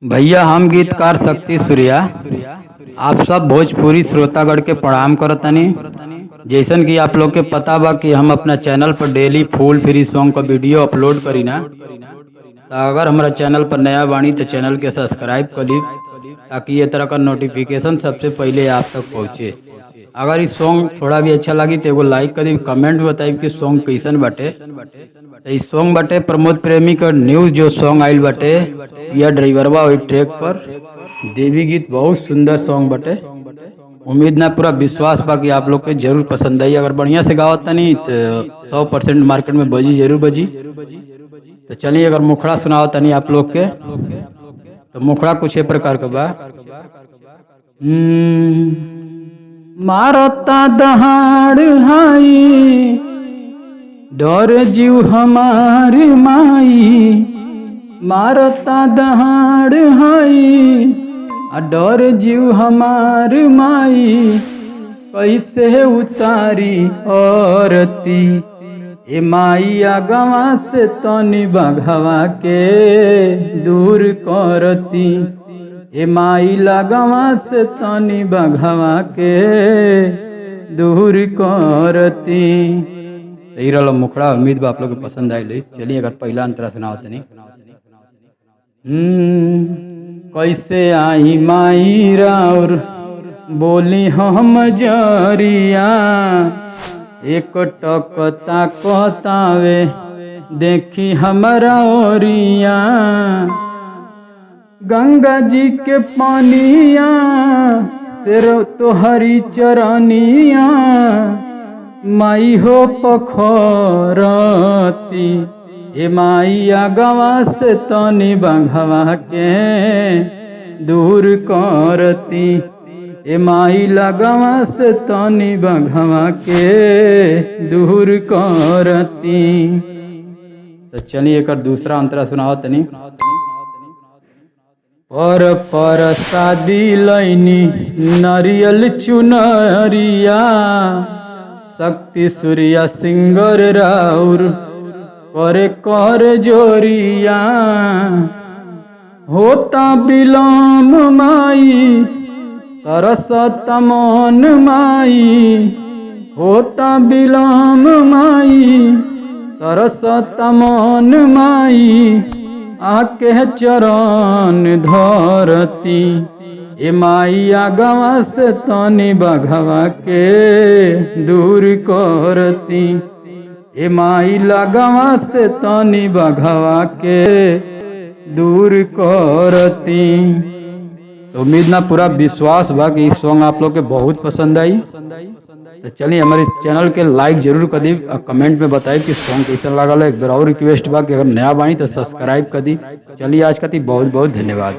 भैया हम गीतकार शक्ति सूर्या आप सब भोजपुरी श्रोतागण के प्रणाम करतनी। जैसन कि आप लोग के पता बा कि हम अपना चैनल पर डेली फुल फ्री सॉन्ग का वीडियो अपलोड करीना। तो अगर हमारा चैनल पर नया बानी तो चैनल के सब्सक्राइब कर ली ताकि ये तरह का नोटिफिकेशन सबसे पहले आप तक पहुँचे। अगर इस सॉन्ग थोड़ा भी अच्छा लगी तो एगो लाइक कर दी, कमेंट में बताइए कि सॉन्ग कैसन बाटे। तो इस सॉन्ग बाटे प्रमोद प्रेमी का न्यूज़ जो सॉन्ग आइल बाटे या ड्राइवरवा वही ट्रैक पर देवी गीत बहुत सुंदर सॉन्ग बाटे। उम्मीद ना पूरा विश्वास बा कि आप लोग के जरूर पसंद आई। अगर बढ़िया से गावत नहीं तो 100% मार्केट में बजी जरूर बजी। तो चलिए अगर मुखड़ा सुनावत नहीं आप लोग के तो मुखड़ा कुछ ये प्रकार का बा। मारता दहाड़ हाई डर जीव हमार माई, मारता दहाड़ हाई डर जीव हमार माई, कैसे उतारी औरती ए माई आगवा से तनी बघवा के दूर करती, ए माई लगवा से तनी बघवा के दूर करती। यही रहा मुखड़ा। उम्मीद बा आप लोग को पसंद आई। चलिए अगर पहला अंतरा सुनावत नहीं। कैसे आई माई राउर बोली हम जरिया, एक टकता कहतावे देखी हमारा ओरिया, गंगा जी के पानिया सिर तोहरी चरनिया, माई हो पखरती ए माई आगवा से तनी बघवा के दूर करती, ए माई लगवा से तनी बघवा के दूर करती। तो चलिए एक दूसरा अंतरा सुनाओ तनी। पर शादी लैनी नारियल चुनरिया, शक्ति सूर्या सिंगर राउर करे कर जोरिया, होता बिलम माई तरसत मन माई, होता बिलम माई तरसत मन माई, आके चरण धरती ए माई आगवा से तनी बघवा के दूर करती, ए माई लगवा से तनी बघवा के दूर करती। तो उम्मीद ना पूरा विश्वास बा कि इस सॉन्ग आप लोग के बहुत पसंद आई। तो चलिए हमारे चैनल के लाइक जरूर कर दी और कमेंट में बताइए कि सॉन्ग कैसा लगा। एक बार और रिक्वेस्ट बा कि अगर नया बानी तो सब्सक्राइब कर दी। चलिए आज का बहुत बहुत धन्यवाद।